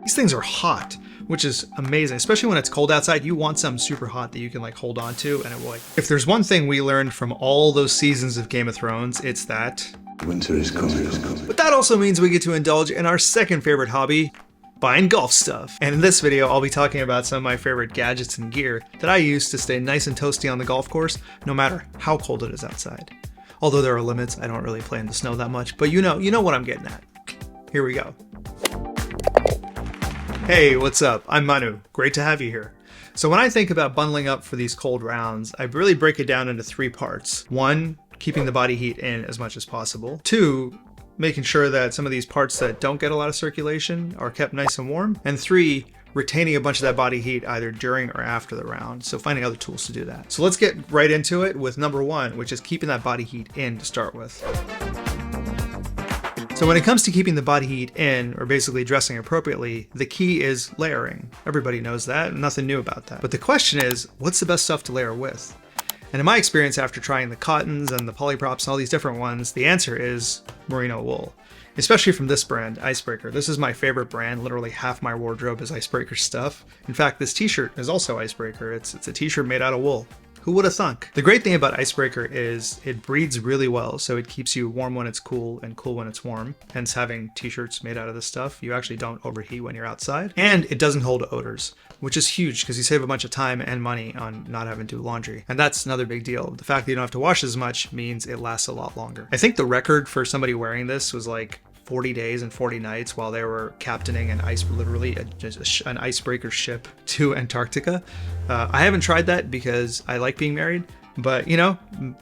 These things are hot, which is amazing, especially when it's cold outside. You want something super hot that you can like hold on to, and it will like, if there's one thing we learned from all those seasons of Game of Thrones, it's that winter is coming. But that also means we get to indulge in our second favorite hobby, buying golf stuff. And in this video, I'll be talking about some of my favorite gadgets and gear that I use to stay nice and toasty on the golf course, no matter how cold it is outside. Although there are limits, I don't really play in the snow that much, but you know what I'm getting at. Here we go. Hey, what's up? I'm Manu. Great to have you here. So when I think about bundling up for these cold rounds, I really break it down into three parts. One, keeping the body heat in as much as possible. Two, making sure that some of these parts that don't get a lot of circulation are kept nice and warm. And three, retaining a bunch of that body heat either during or after the round. So finding other tools to do that. So let's get right into it with number one, which is keeping that body heat in to start with. So when it comes to keeping the body heat in, or basically dressing appropriately, the key is layering. Everybody knows that, nothing new about that. But the question is, what's the best stuff to layer with? And in my experience, after trying the cottons and the polyprops and all these different ones, the answer is merino wool. Especially from this brand, ICEBREAKER. This is my favorite brand. Literally half my wardrobe is ICEBREAKER stuff. In fact, this t-shirt is also ICEBREAKER. It's a t-shirt made out of wool. Who would have thunk? The great thing about ICEBREAKER is it breathes really well, so it keeps you warm when it's cool and cool when it's warm. Hence having t-shirts made out of this stuff. You actually don't overheat when you're outside. And it doesn't hold odors, which is huge because you save a bunch of time and money on not having to do laundry. And that's another big deal. The fact that you don't have to wash as much means it lasts a lot longer. I think the record for somebody wearing this was like 40 days and 40 nights while they were captaining an an icebreaker ship to Antarctica. I haven't tried that because I like being married, but you know,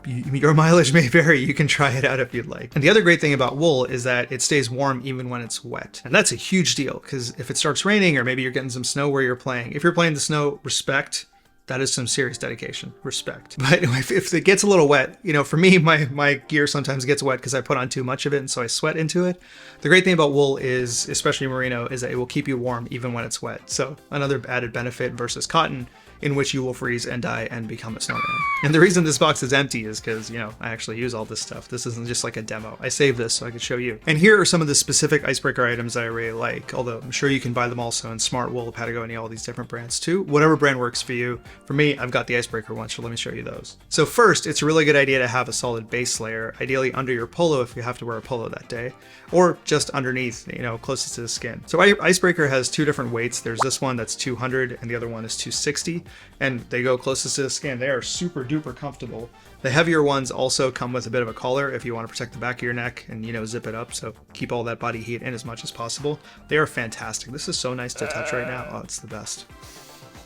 your mileage may vary. You can try it out if you'd like. And the other great thing about wool is that it stays warm even when it's wet. And that's a huge deal because if it starts raining or maybe you're getting some snow where you're playing, if you're playing the snow, respect. That is some serious dedication, respect. But if it gets a little wet, you know, for me, my gear sometimes gets wet because I put on too much of it and so I sweat into it. The great thing about wool is, especially merino, is that it will keep you warm even when it's wet. So another added benefit versus cotton, in which you will freeze and die and become a snowman. And the reason this box is empty is because, you know, I actually use all this stuff. This isn't just like a demo. I saved this so I could show you. And here are some of the specific ICEBREAKER items that I really like, although I'm sure you can buy them also in Smart Wool, Patagonia, all these different brands too. Whatever brand works for you. For me, I've got the ICEBREAKER one, so let me show you those. So first, it's a really good idea to have a solid base layer, ideally under your polo if you have to wear a polo that day, or just underneath, you know, closest to the skin. So ICEBREAKER has two different weights. There's this one that's 200 and the other one is 260. And they go closest to the skin. They are super duper comfortable. The heavier ones also come with a bit of a collar if you want to protect the back of your neck and, you know, zip it up. So keep all that body heat in as much as possible. They are fantastic. This is so nice to touch right now. Oh, it's the best.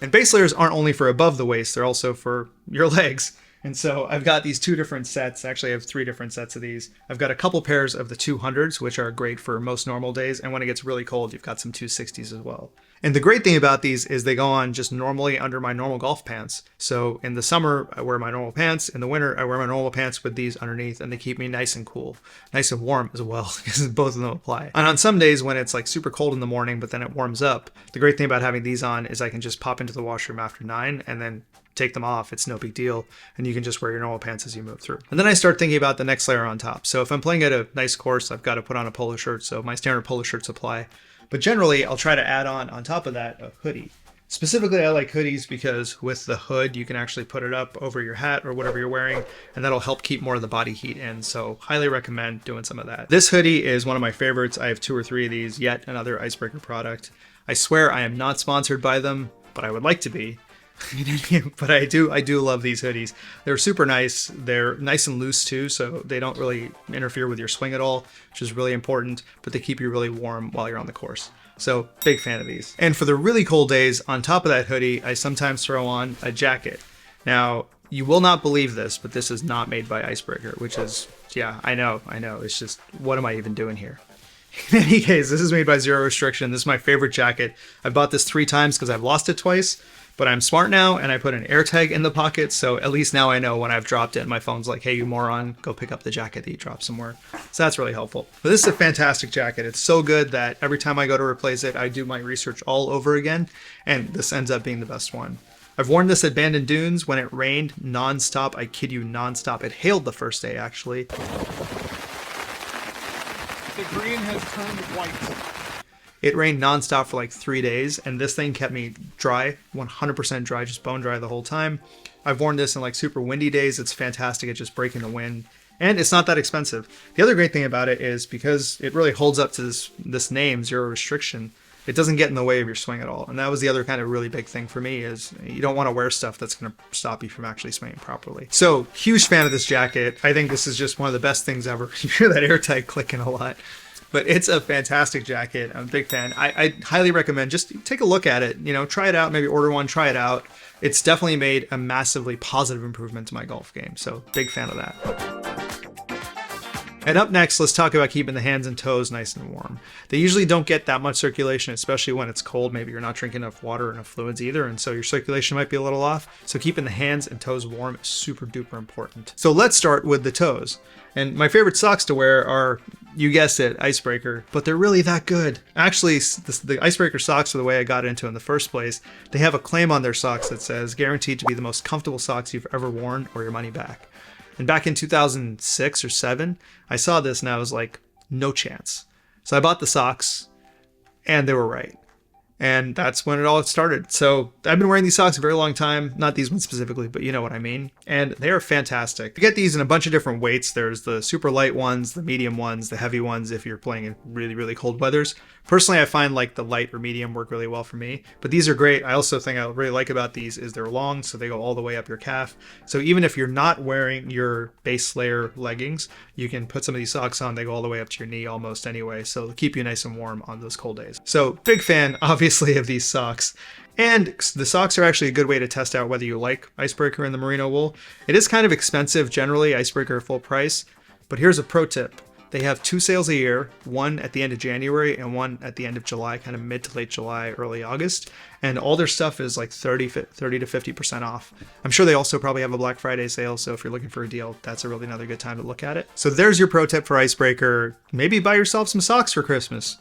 And base layers aren't only for above the waist, they're also for your legs. And so I've got these two different sets. Actually, I have three different sets of these. I've got a couple pairs of the 200s, which are great for most normal days. And when it gets really cold, you've got some 260s as well. And the great thing about these is they go on just normally under my normal golf pants. So in the summer, I wear my normal pants. In the winter, I wear my normal pants with these underneath, and they keep me nice and cool, nice and warm as well, because both of them apply. And on some days when it's like super cold in the morning, but then it warms up, the great thing about having these on is I can just pop into the washroom after 9 and then take them off. It's no big deal. And you can just wear your normal pants as you move through. And then I start thinking about the next layer on top. So if I'm playing at a nice course, I've got to put on a polo shirt. So my standard polo shirts apply. But generally, I'll try to add on top of that, a hoodie. Specifically, I like hoodies because with the hood, you can actually put it up over your hat or whatever you're wearing, and that'll help keep more of the body heat in. So highly recommend doing some of that. This hoodie is one of my favorites. I have 2 or 3 of these, yet another ICEBREAKER product. I swear I am not sponsored by them, but I would like to be. But I do love these hoodies. They're super nice. They're nice and loose too, so they don't really interfere with your swing at all, which is really important, but they keep you really warm while you're on the course. So big fan of these. And for the really cold days, on top of that hoodie, I sometimes throw on a jacket. Now, you will not believe this, but this is not made by ICEBREAKER, which is, yeah, I know. It's just, what am I even doing here? In any case, this is made by Zero Restriction. This is my favorite jacket. I bought this 3 times because I've lost it twice. But I'm smart now, and I put an air tag in the pocket, so at least now I know when I've dropped it, my phone's like, hey, you moron, go pick up the jacket that you dropped somewhere. So that's really helpful. But this is a fantastic jacket. It's so good that every time I go to replace it, I do my research all over again, and this ends up being the best one. I've worn this at Bandon Dunes when it rained nonstop. I kid you, nonstop. It hailed the first day, actually. The green has turned white. It rained nonstop for like 3 days, and this thing kept me dry, 100% dry, just bone dry the whole time. I've worn this in like super windy days. It's fantastic at just breaking the wind, and it's not that expensive. The other great thing about it is because it really holds up to this name, Zero Restriction, it doesn't get in the way of your swing at all. And that was the other kind of really big thing for me, is you don't want to wear stuff that's going to stop you from actually swinging properly. So huge fan of this jacket. I think this is just one of the best things ever. You hear that airtight clicking a lot, but it's a fantastic jacket. I'm a big fan. I highly recommend just take a look at it, try it out, maybe order one, try it out. It's definitely made a massively positive improvement to my golf game. So big fan of that. And up next, let's talk about keeping the hands and toes nice and warm. They usually don't get that much circulation, especially when it's cold. Maybe you're not drinking enough water or enough fluids either, and so your circulation might be a little off. So keeping the hands and toes warm is super duper important. So let's start with the toes. And my favorite socks to wear are, you guessed it, Icebreaker, but they're really that good. Actually, the Icebreaker socks are the way I got into in the first place. They have a claim on their socks that says, guaranteed to be the most comfortable socks you've ever worn or your money back. And back in 2006 or 7, I saw this and I was like, no chance. So I bought the socks and they were right. And that's when it all started. So I've been wearing these socks a very long time. Not these ones specifically, but you know what I mean. And they are fantastic. You get these in a bunch of different weights. There's the super light ones, the medium ones, the heavy ones if you're playing in really, really cold weathers. Personally, I find like the light or medium work really well for me. But these are great. I also think I really like about these is they're long, so they go all the way up your calf. So even if you're not wearing your base layer leggings, you can put some of these socks on. They go all the way up to your knee almost anyway. So they'll keep you nice and warm on those cold days. So big fan, obviously, of these socks. And the socks are actually a good way to test out whether you like Icebreaker in the merino wool. It is kind of expensive generally, Icebreaker full price. But here's a pro tip. They have 2 sales a year, one at the end of January and one at the end of July, kind of mid to late July, early August. And all their stuff is like 30 to 50% off. I'm sure they also probably have a Black Friday sale, so if you're looking for a deal, that's a really another good time to look at it. So there's your pro tip for Icebreaker. Maybe buy yourself some socks for Christmas.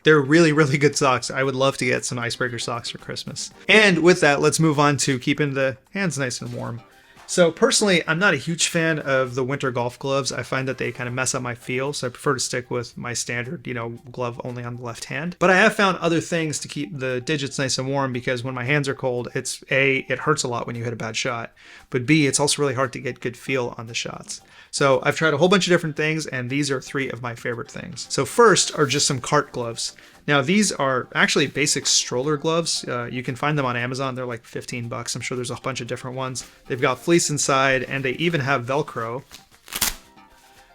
They're really, really good socks. I would love to get some Icebreaker socks for Christmas. And with that, let's move on to keeping the hands nice and warm. So personally, I'm not a huge fan of the winter golf gloves. I find that they kind of mess up my feel, so I prefer to stick with my standard, glove only on the left hand. But I have found other things to keep the digits nice and warm because when my hands are cold, it's A, it hurts a lot when you hit a bad shot, but B, it's also really hard to get good feel on the shots. So I've tried a whole bunch of different things, and these are 3 of my favorite things. So first are just some cart gloves. Now these are actually basic stroller gloves. You can find them on Amazon. They're like $15. I'm sure there's a bunch of different ones. They've got fleece inside, and they even have Velcro.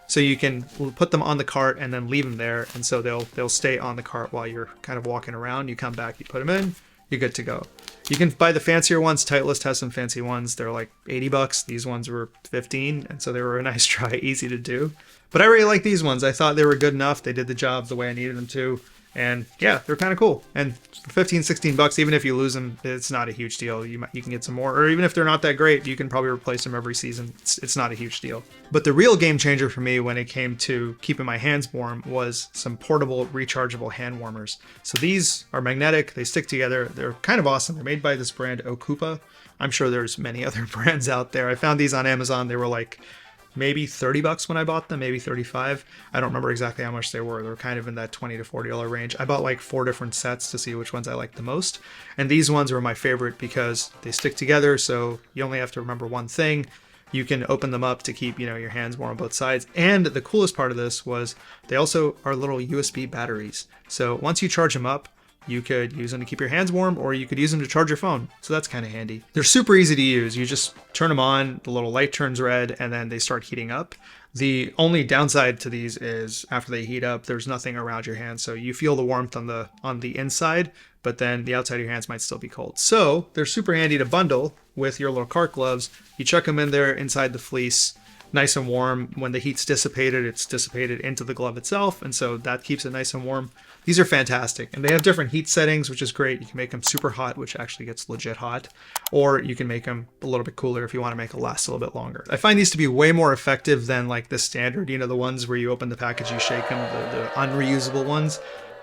So you can put them on the cart and then leave them there, and so they'll stay on the cart while you're kind of walking around. You come back, you put them in, you're good to go. You can buy the fancier ones. Titleist has some fancy ones. They're like $80. These ones were $15, and so they were a nice try, easy to do. But I really like these ones. I thought they were good enough. They did the job the way I needed them to. And yeah, they're kind of cool. And for $15-16, even if you lose them, it's not a huge deal. You can get some more, or even if they're not that great, you can probably replace them every season. It's not a huge deal. But the real game changer for me when it came to keeping my hands warm was some portable rechargeable hand warmers. So these are magnetic, they stick together, they're kind of awesome. They're made by this brand Okupa. I'm sure there's many other brands out there. I found these on Amazon. They were like maybe $30 when I bought them, maybe $35. I don't remember exactly how much they were. They were kind of in that $20 to $40 range. I bought like 4 different sets to see which ones I liked the most. And these ones were my favorite because they stick together, so you only have to remember one thing. You can open them up to keep, your hands warm on both sides. And the coolest part of this was they also are little USB batteries. So once you charge them up, you could use them to keep your hands warm, or you could use them to charge your phone. So that's kind of handy. They're super easy to use. You just turn them on, the little light turns red, and then they start heating up. The only downside to these is after they heat up, there's nothing around your hands. So you feel the warmth on the inside, but then the outside of your hands might still be cold. So they're super handy to bundle with your little cart gloves. You chuck them in there inside the fleece, nice and warm. When the heat's dissipated, it's dissipated into the glove itself, and so that keeps it nice and warm. These are fantastic, and they have different heat settings, which is great. You can make them super hot, which actually gets legit hot, or you can make them a little bit cooler if you want to make it last a little bit longer. I find these to be way more effective than like the standard, the ones where you open the package, you shake them, the unreusable ones.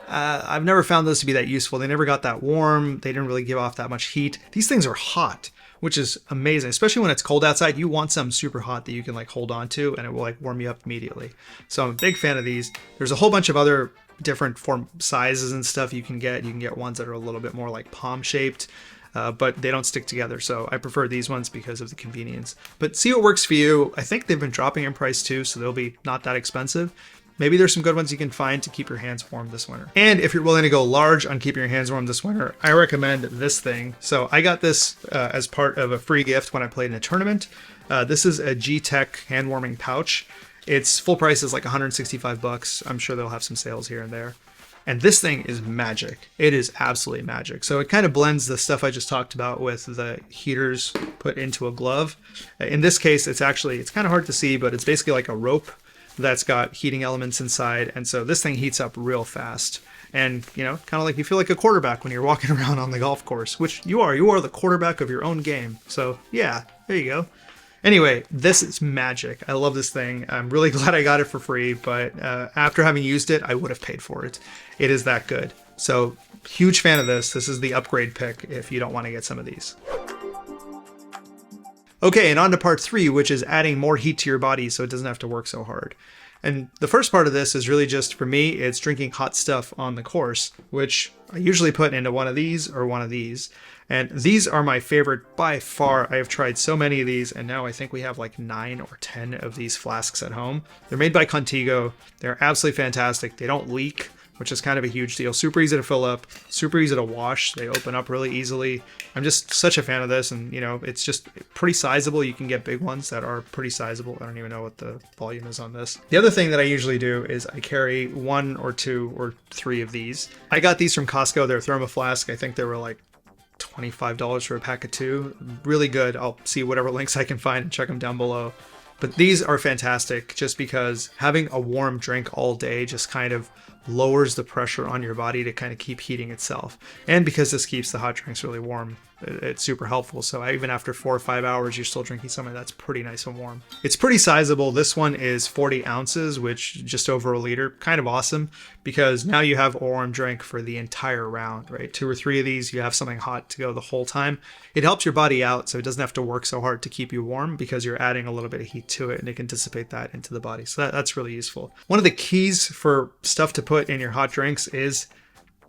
I've never found those to be that useful. They never got that warm. They didn't really give off that much heat. These things are hot, which is amazing, especially when it's cold outside. You want something super hot that you can like hold on to, and it will like warm you up immediately. So I'm a big fan of these. There's a whole bunch of other different form sizes and stuff you can get. You can get ones that are a little bit more like palm shaped, but they don't stick together. So I prefer these ones because of the convenience. But see what works for you. I think they've been dropping in price too, so they'll be not that expensive. Maybe there's some good ones you can find to keep your hands warm this winter. And if you're willing to go large on keeping your hands warm this winter, I recommend this thing. So I got this as part of a free gift when I played in a tournament. This is a G-Tech hand warming pouch. Its full price is like 165 bucks. I'm sure they'll have some sales here and there. And this thing is magic. It is absolutely magic. So it kind of blends the stuff I just talked about with the heaters put into a glove. In this case, it's kind of hard to see, but it's basically like a rope that's got heating elements inside. And so this thing heats up real fast. And, you know, kind of like you feel like a quarterback when you're walking around on the golf course, which you are. You are the quarterback of your own game. So yeah, there you go. Anyway, this is magic. I love this thing. I'm really glad I got it for free, but after having used it, I would have paid for it. It is that good. So huge fan of this. This is the upgrade pick if you don't want to get some of these. Okay, and on to part 3, which is adding more heat to your body so it doesn't have to work so hard. And the first part of this is really just, for me, it's drinking hot stuff on the course, which I usually put into one of these or one of these. And these are my favorite by far. I have tried so many of these, and now I think we have like 9 or 10 of these flasks at home. They're made by Contigo. They're absolutely fantastic. They don't leak, which is kind of a huge deal. Super easy to fill up, super easy to wash. They open up really easily. I'm just such a fan of this, and you know, it's just pretty sizable. You can get big ones that are pretty sizable. I don't even know what the volume is on this. The other thing that I usually do is I carry 1 or 2 or 3 of these. I got these from Costco. They're thermo flask. I think they were like $25 for a pack of 2. Really good. I'll see whatever links I can find and check them down below. But these are fantastic just because having a warm drink all day just kind of lowers the pressure on your body to kind of keep heating itself. And because this keeps the hot drinks really warm, it's super helpful. So even after 4 or 5 hours, you're still drinking something that's pretty nice and warm. It's pretty sizable. This one is 40 ounces, which just over a liter. Kind of awesome because now you have a warm drink for the entire round, right? 2 or 3 of these, you have something hot to go the whole time. It helps your body out so it doesn't have to work so hard to keep you warm because you're adding a little bit of heat to it and it can dissipate that into the body. So that's really useful. One of the keys for stuff to put in your hot drinks is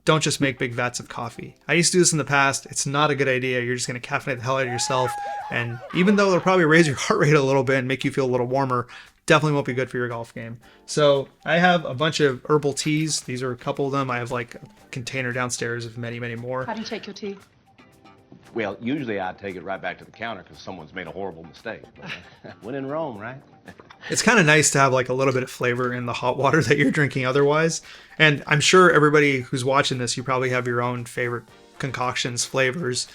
don't just make big vats of coffee. I used to do this in the past. It's not a good idea. You're just going to caffeinate the hell out of yourself. And even though it'll probably raise your heart rate a little bit and make you feel a little warmer, definitely won't be good for your golf game. So I have a bunch of herbal teas. These are a couple of them. I have like a container downstairs of many, many more. How do you take your tea? Well, usually I take it right back to the counter because someone's made a horrible mistake. But, when in Rome, right? It's kind of nice to have like a little bit of flavor in the hot water that you're drinking otherwise. And I'm sure everybody who's watching this, you probably have your own favorite concoctions, flavors,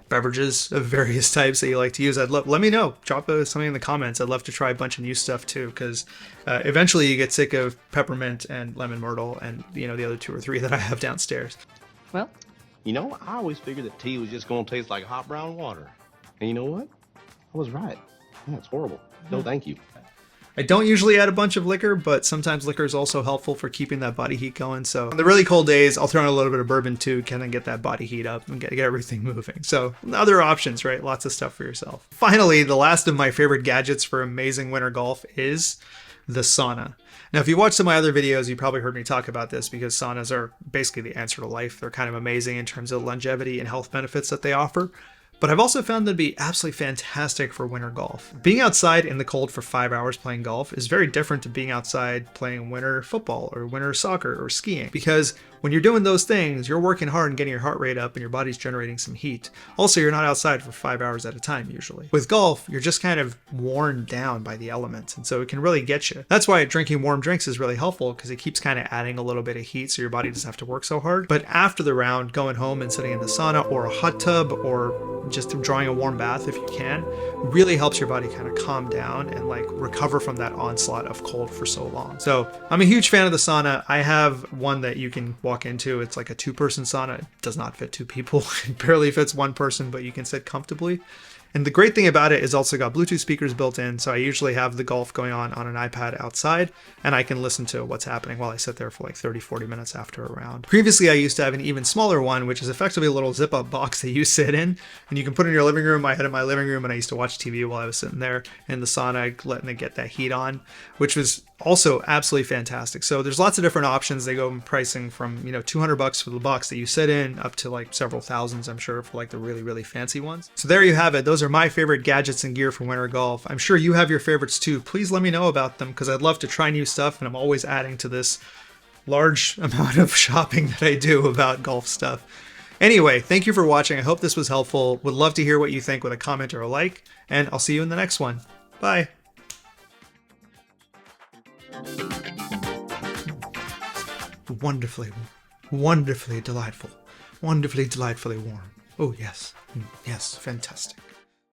beverages of various types that you like to use. Let me know. Drop something in the comments. I'd love to try a bunch of new stuff too, because eventually you get sick of peppermint and lemon myrtle and, you know, the other 2 or 3 that I have downstairs. Well, You know, I always figured that tea was just going to taste like hot brown water. And you know what? I was right. Yeah, it's horrible. No, thank you. I don't usually add a bunch of liquor, but sometimes liquor is also helpful for keeping that body heat going. So on the really cold days, I'll throw in a little bit of bourbon too, kind of get that body heat up and get everything moving. So other options, right? Lots of stuff for yourself. Finally, the last of my favorite gadgets for amazing winter golf is the sauna. Now, if you watched some of my other videos, you probably heard me talk about this because saunas are basically the answer to life. They're kind of amazing in terms of longevity and health benefits that they offer. But I've also found them to be absolutely fantastic for winter golf. Being outside in the cold for 5 hours playing golf is very different to being outside playing winter football or winter soccer or skiing, because when you're doing those things, you're working hard and getting your heart rate up and your body's generating some heat. Also, you're not outside for 5 hours at a time usually. With golf, you're just kind of worn down by the elements, and so it can really get you. That's why drinking warm drinks is really helpful, because it keeps kind of adding a little bit of heat so your body doesn't have to work so hard. But after the round, going home and sitting in the sauna or a hot tub or just drawing a warm bath if you can, really helps your body kind of calm down and like recover from that onslaught of cold for so long. So I'm a huge fan of the sauna. I have one that you can walk into. It's like a 2-person sauna. It does not fit 2 people. It barely fits 1 person, but you can sit comfortably. And the great thing about it is also got Bluetooth speakers built in, so I usually have the golf going on an iPad outside, and I can listen to what's happening while I sit there for like 30-40 minutes after a round. Previously, I used to have an even smaller one, which is effectively a little zip-up box that you sit in, and you can put it in your living room. I had it in my living room, and I used to watch TV while I was sitting there in the sauna, letting it get that heat on, which was Also absolutely fantastic. So there's lots of different options. They go in pricing from, you know, $200 for the box that you sit in up to like several thousands, I'm sure, for like the really, really fancy ones. So there you have it. Those are my favorite gadgets and gear for winter golf. I'm sure you have your favorites too. Please let me know about them because I'd love to try new stuff, and I'm always adding to this large amount of shopping that I do about golf stuff. Anyway, thank you for watching. I hope this was helpful. Would love to hear what you think with a comment or a like, and I'll see you in the next one. Bye. Wonderfully, wonderfully delightful. Wonderfully, delightfully warm. Oh, yes. Yes, fantastic.